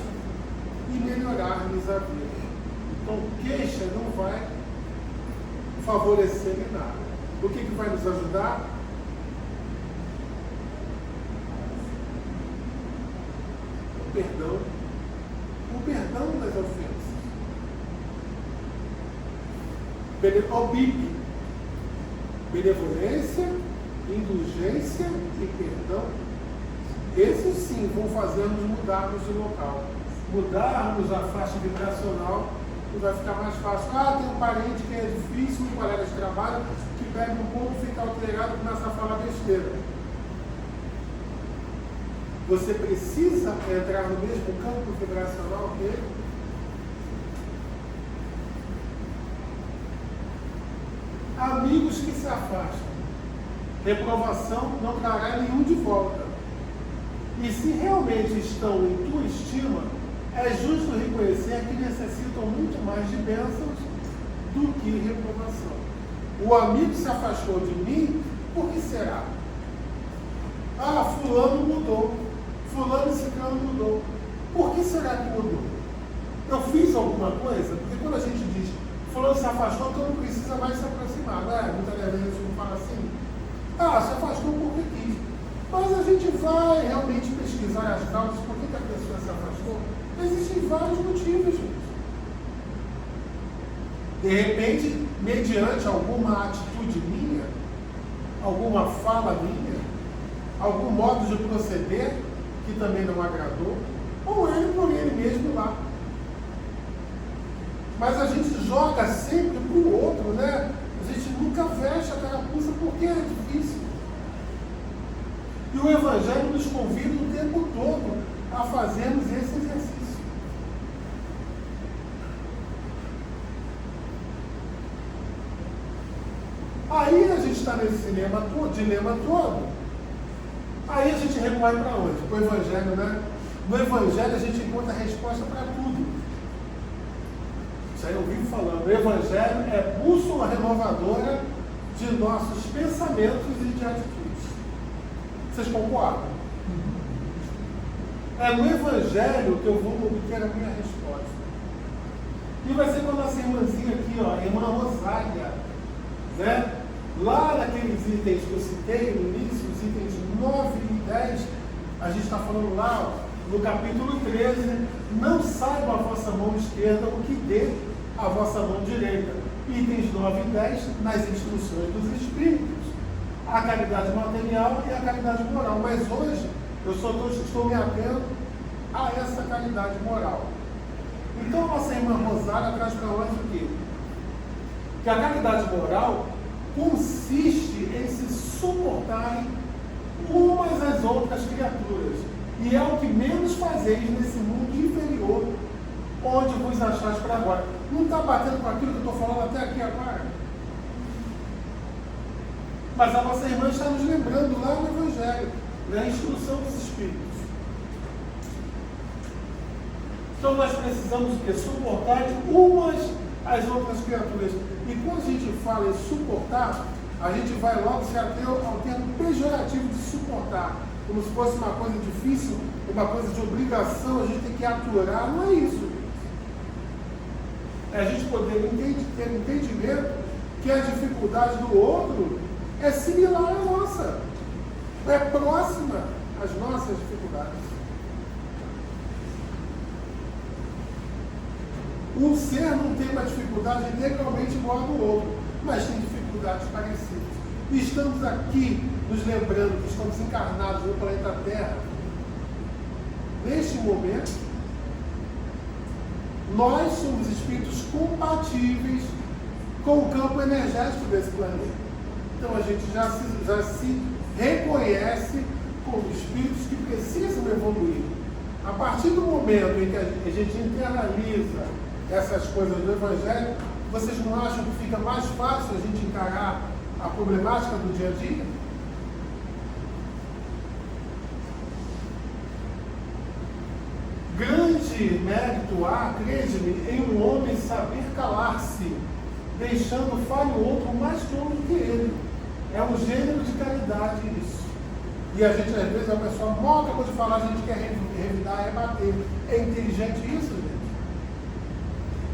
e melhorar-lhes a vida. Então, queixa não vai favorecer em nada. O que vai nos ajudar? O perdão das ofensas. OBIP, benevolência, indulgência e perdão. Esses sim vão fazer-nos mudarmos de local. Mudarmos a faixa vibracional e vai ficar mais fácil. Tem um parente que é difícil, um colega de trabalho, que pega um pouco, fica alterado e começa a falar besteira. Você precisa entrar no mesmo campo vibracional que ele? Amigos que se afastam. Reprovação não trará nenhum de volta. E se realmente estão em tua estima, é justo reconhecer que necessitam muito mais de bênçãos do que reprovação. O amigo se afastou de mim, por que será? Fulano mudou. Fulano e ciclano mudou. Por que será que mudou? Eu fiz alguma coisa? Porque quando a gente diz fulano se afastou, então não precisa mais se aproximar. Muitas vezes a gente não fala assim. Se afastou porque quis. Mas a gente vai realmente pesquisar as causas, por que a pessoa se afastou? Existem vários motivos, gente. De repente, mediante alguma atitude minha, alguma fala minha, algum modo de proceder que também não agradou, ou ele por ele mesmo lá. Mas a gente joga sempre para o outro, né? A gente nunca veste a carapuça porque é difícil. E o Evangelho nos convida o tempo todo a fazermos esse exercício. Aí a gente está nesse dilema todo. Aí a gente recorre para onde? Para o Evangelho, né? No Evangelho a gente encontra a resposta para tudo. Isso aí eu vivo falando. O Evangelho é bússola renovadora de nossos pensamentos e de atitudes. Vocês concordam? É no Evangelho que eu vou obter a minha resposta. E vai ser com a nossa irmãzinha aqui, a irmã Rosália, né? Lá naqueles itens que eu citei no início, os itens 9 e 10, a gente está falando lá, no capítulo 13, não saiba a vossa mão esquerda o que dê a vossa mão direita. Itens 9 e 10, nas instruções dos Espíritos. A caridade material e a caridade moral. Mas hoje, eu só estou me atendo a essa caridade moral. Então, a nossa irmã Rosália traz para nós o quê? Que a caridade moral consiste em se suportarem umas às outras criaturas. E é o que menos fazeis nesse mundo inferior, onde vos achais para agora. Não está batendo com aquilo que eu estou falando até aqui agora? Mas a nossa irmã está nos lembrando lá no Evangelho, na instrução dos Espíritos. Então nós precisamos o quê? Suportar umas às outras criaturas. E quando a gente fala em suportar, a gente vai logo se ater ao termo pejorativo de suportar. Como se fosse uma coisa difícil, uma coisa de obrigação, a gente tem que aturar. Não é isso. É a gente poder ter entendimento que a dificuldade do outro é similar à nossa, é próxima às nossas dificuldades. Um ser não tem uma dificuldade integralmente igual ao do outro, mas tem dificuldades parecidas. E estamos aqui nos lembrando que estamos encarnados no planeta Terra. Neste momento, nós somos espíritos compatíveis com o campo energético desse planeta. Então a gente já se reconhece como espíritos que precisam evoluir. A partir do momento em que a gente internaliza essas coisas do Evangelho, vocês não acham que fica mais fácil a gente encarar a problemática do dia a dia? Grande mérito há, acredite-me, em um homem saber calar-se, deixando fale o outro mais tolo do que ele. É um gênero de caridade isso. E a gente, às vezes, a pessoa mal acabou de falar, a gente quer revidar, rebater. É inteligente isso, gente?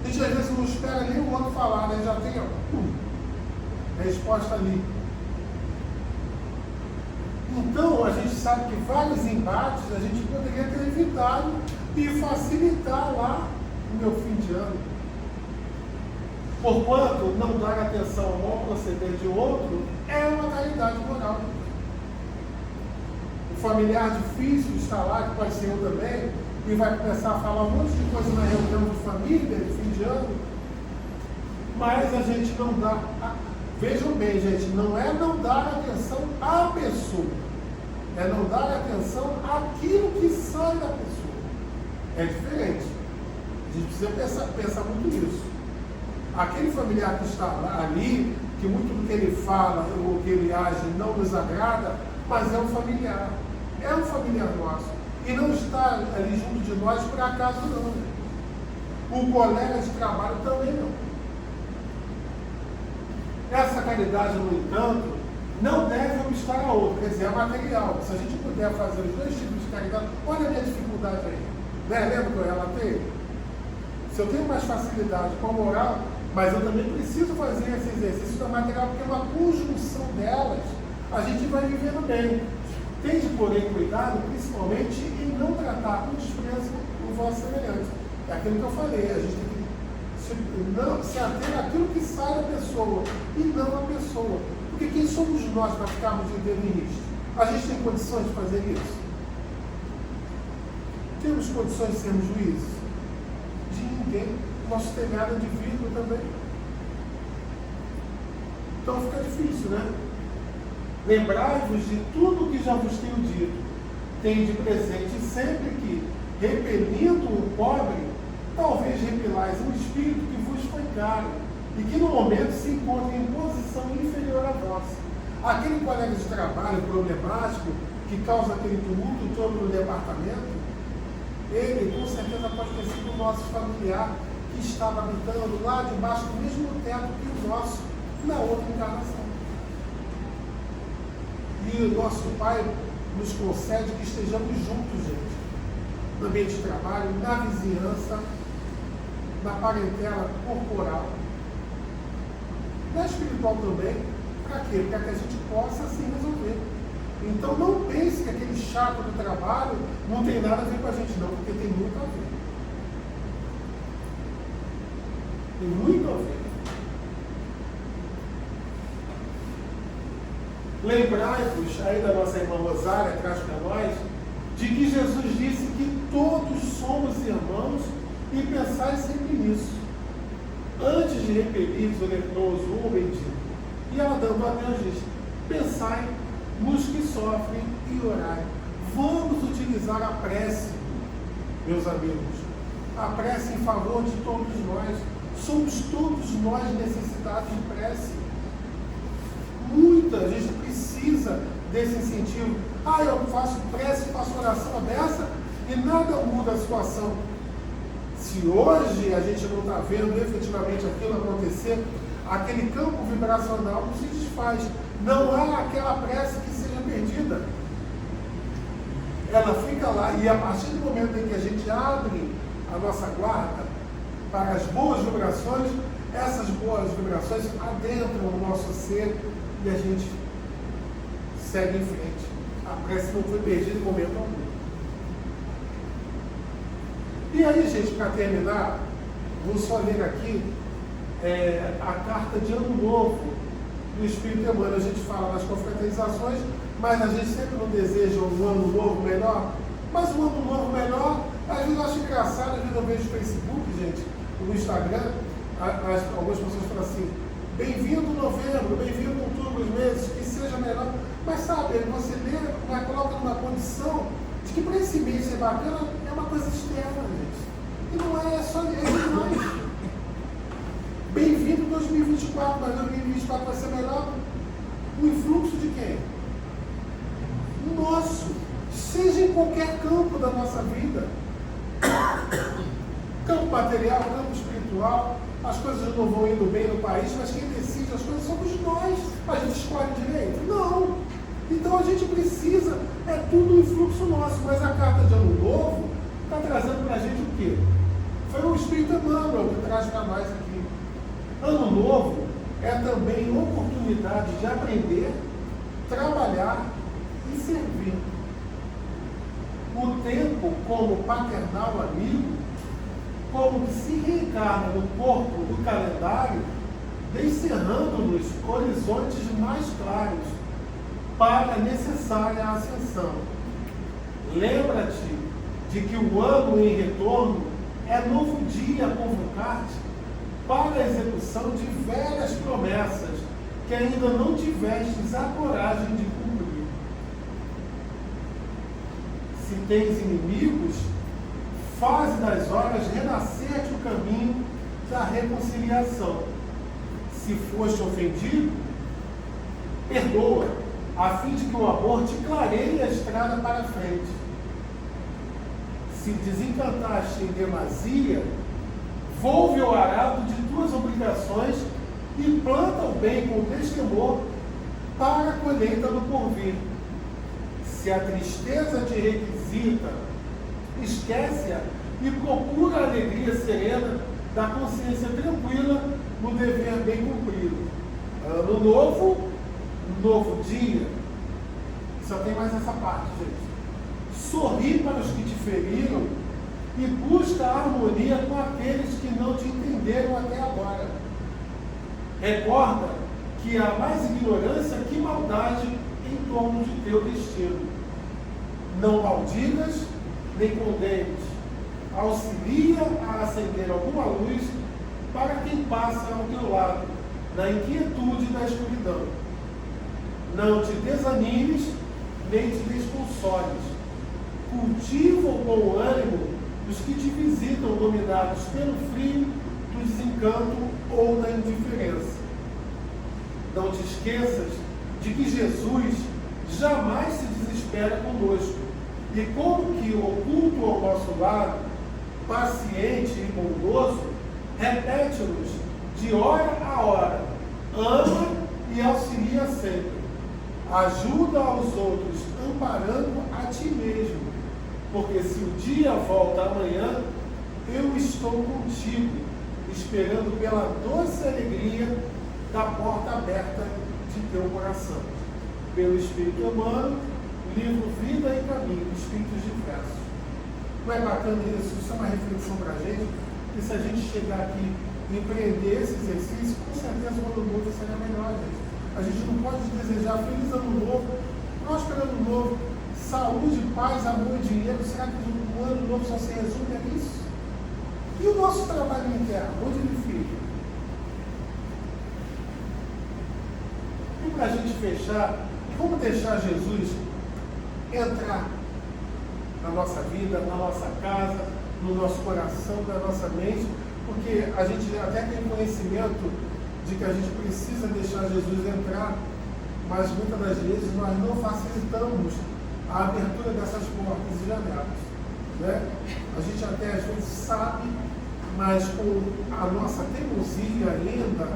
A gente, às vezes, não espera nem o outro falar, né? Já tem a resposta ali. Então, a gente sabe que vários embates a gente poderia ter evitado e facilitar lá o meu fim de ano. Porquanto, não dar atenção ao mau proceder de outro é uma caridade moral. O familiar difícil está lá, que pode ser eu também, e vai começar a falar um monte de coisa na reunião de família, de fim de ano, mas a gente não dá. Vejam bem, gente, não é não dar atenção à pessoa, é não dar atenção àquilo que sai da pessoa. É diferente. A gente precisa pensar muito nisso. Aquele familiar que está ali, que muito do que ele fala ou que ele age não nos agrada, mas é um familiar nosso. E não está ali junto de nós por acaso não. O colega de trabalho também não. Essa caridade, no entanto, não deve obstar a outra, quer dizer, é material. Se a gente puder fazer os dois tipos de caridade, olha a minha dificuldade aí. Né? Lembra que eu relatei? Se eu tenho mais facilidade com a moral, mas eu também preciso fazer esse exercício da material, porque é uma conjunção delas, a gente vai vivendo bem. Tende, porém, cuidado, principalmente, em não tratar com desprezo o vosso semelhante. É aquilo que eu falei, a gente tem que se ater àquilo que sai da pessoa e não a pessoa. Porque quem somos nós para ficarmos vivendo nisso? A gente tem condições de fazer isso? Temos condições de sermos juízes? De ninguém. Nosso telhado é de vidro também. Então fica difícil, né? Lembrai-vos de tudo o que já vos tenho dito. Tende presente sempre que, repelindo o pobre, talvez repelais um espírito que vos foi caro e que no momento se encontra em posição inferior à vossa. Aquele colega de trabalho problemático que causa aquele tumulto todo no departamento, ele com certeza pode ter sido o nosso familiar que estava habitando lá debaixo do mesmo teto que o nosso na outra encarnação. E o nosso Pai nos concede que estejamos juntos, gente, no ambiente de trabalho, na vizinhança, na parentela corporal, na espiritual também. Para quê? Para que a gente possa assim resolver. Então não pense que aquele chato do trabalho não tem nada a ver com a gente não, porque tem muito a ver. Tem muito a ver. Lembrai-vos aí da nossa irmã Rosária, traz para nós, de que Jesus disse que todos somos irmãos e pensai sempre nisso. Antes de repelir o leproso ou o mendigo. E ela dando a Deus diz, pensai nos que sofrem e orai. Vamos utilizar a prece, meus amigos. A prece em favor de todos nós. Somos todos nós necessitados de prece. Muita gente precisa desse incentivo. Eu faço prece, faço oração dessa e nada muda a situação. Se hoje a gente não está vendo efetivamente aquilo acontecer, aquele campo vibracional não se desfaz. Não há aquela prece que seja perdida. Ela fica lá e a partir do momento em que a gente abre a nossa guarda, para as boas vibrações, essas boas vibrações adentram o nosso ser e a gente segue em frente. A prece não foi perdida em momento algum. E aí, gente, para terminar, vou só ler aqui a carta de Ano Novo do Espírito Emmanuel. A gente fala nas confraternizações, mas a gente sempre não deseja um ano novo melhor. Mas um ano novo melhor, às vezes eu acho engraçado, às vezes eu vejo no Facebook, gente, no Instagram, algumas pessoas falam assim, bem-vindo novembro, bem-vindo outubro, os meses, que seja melhor. Mas sabe, você lê, mas coloca numa condição de que para esse mês ser bacana é uma coisa externa, gente. E não é só de nós. Bem-vindo 2024, mas 2024 vai ser melhor. O influxo de quem? Nosso. Seja em qualquer campo da nossa vida. Campo material, campo espiritual. As coisas não vão indo bem no país, mas quem decide as coisas somos nós. A gente escolhe direito? Não. Então a gente precisa, é tudo um influxo nosso. Mas a carta de Ano Novo está trazendo para a gente o quê? Foi o Espírito Emmanuel que traz para nós aqui. Ano Novo é também oportunidade de aprender, trabalhar e servir. O tempo como paternal amigo, como que se reencarna no corpo do calendário, descerrando-nos horizontes mais claros para a necessária ascensão. Lembra-te de que o ano em retorno é novo dia a convocar-te para a execução de velhas promessas que ainda não tivestes a coragem de cumprir. Se tens inimigos, faze das horas renascer-te o caminho da reconciliação. Se foste ofendido, perdoa, a fim de que o amor te clareie a estrada para a frente. Se desencantaste em demasia, volve ao arado de tuas obrigações e planta o bem com destemor para a colheita do porvir. Se a tristeza te requisita, esquece-a e procura a alegria serena da consciência tranquila no dever bem cumprido. Ano novo, novo dia. Só tem mais essa parte, gente. Sorri para os que te feriram e busca a harmonia com aqueles que não te entenderam até agora. Recorda que há mais ignorância que maldade em torno de teu destino. Não maldigas nem condenes. Auxilia a acender alguma luz para quem passa ao teu lado, na inquietude da escuridão. Não te desanimes nem te desconsoles. Cultiva o bom ânimo dos que te visitam dominados pelo frio, do desencanto ou da indiferença. Não te esqueças de que Jesus jamais se desespera conosco e como que oculto ao nosso lado, paciente e bondoso, repete-nos de hora a hora, ama e auxilia sempre, ajuda aos outros amparando a ti mesmo, porque se o dia volta amanhã, eu estou contigo, esperando pela doce alegria da porta aberta de teu coração. Pelo Espírito Emmanuel, livro Vida e Caminho, Espíritos Diversos. Não é bacana isso? Isso é uma reflexão para a gente, que se a gente chegar aqui e empreender esse exercício, com certeza o ano novo será melhor, gente. A gente não pode desejar feliz ano novo, próspero ano novo, saúde, paz, amor e dinheiro. Será que o ano novo só se resume a isso? E o nosso trabalho interno, onde ele fica? E para a gente fechar, vamos deixar Jesus entrar na nossa vida, na nossa casa, no nosso coração, na nossa mente, porque a gente até tem conhecimento de que a gente precisa deixar Jesus entrar, mas muitas das vezes nós não facilitamos a abertura dessas portas e janelas, né? A gente até às vezes sabe, mas com a nossa teimosia ainda,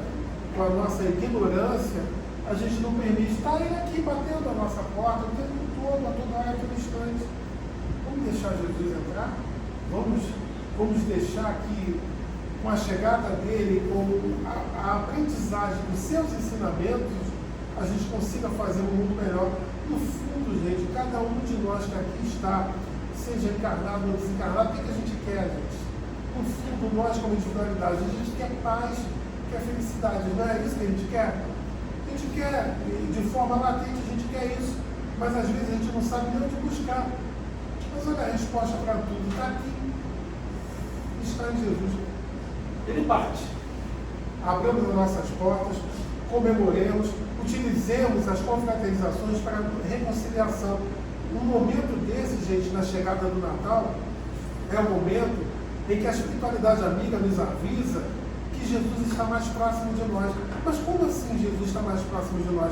com a nossa ignorância, a gente não permite. Está ele aqui batendo a nossa porta o tempo todo, a toda hora, a todo instante. Vamos deixar Jesus entrar? Vamos deixar que, com a chegada dele, com a aprendizagem dos seus ensinamentos, a gente consiga fazer um mundo melhor. No fundo, gente, cada um de nós que aqui está, seja encarnado ou desencarnado, o que a gente quer, gente? No fundo, nós como individualidade, a gente quer paz, quer felicidade, não é isso que a gente quer? A gente quer, de forma latente, a gente quer isso, mas às vezes a gente não sabe nem onde buscar. Mas olha, a resposta para tudo está aqui, está em Jesus. Ele parte. Abramos as nossas portas, comemoremos, utilizemos as confraternizações para reconciliação. Um momento desse, gente, na chegada do Natal, é o momento em que a espiritualidade amiga nos avisa que Jesus está mais próximo de nós. Mas como assim Jesus está mais próximo de nós?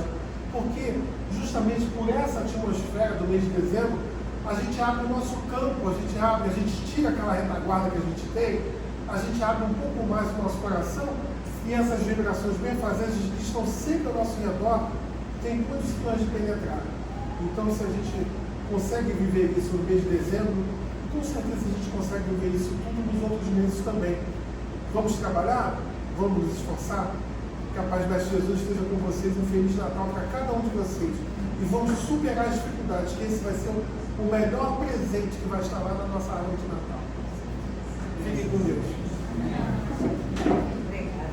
Porque justamente por essa atmosfera do mês de dezembro, a gente abre o nosso campo, a gente tira aquela retaguarda que a gente tem, a gente abre um pouco mais o nosso coração e essas vibrações benfazejas que estão sempre ao nosso redor têm condições de penetrar. Então, se a gente consegue viver isso no mês de dezembro, com certeza a gente consegue viver isso tudo nos outros meses também. Vamos trabalhar? Vamos nos esforçar? Que a paz do Mestre Jesus esteja com vocês. Um Feliz Natal para cada um de vocês. E vamos superar as dificuldades, que esse vai ser o melhor presente que vai estar lá na nossa árvore de Natal. Fiquem com Deus. Obrigada.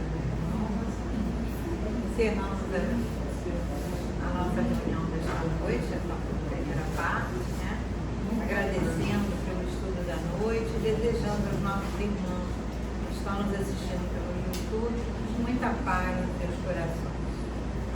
Encerramos a nossa reunião desta noite, essa primeira parte, né? Agradecendo pelo estudo da noite e desejando aos nossos irmãos que estão nos assistindo pelo YouTube muita paz em seus corações.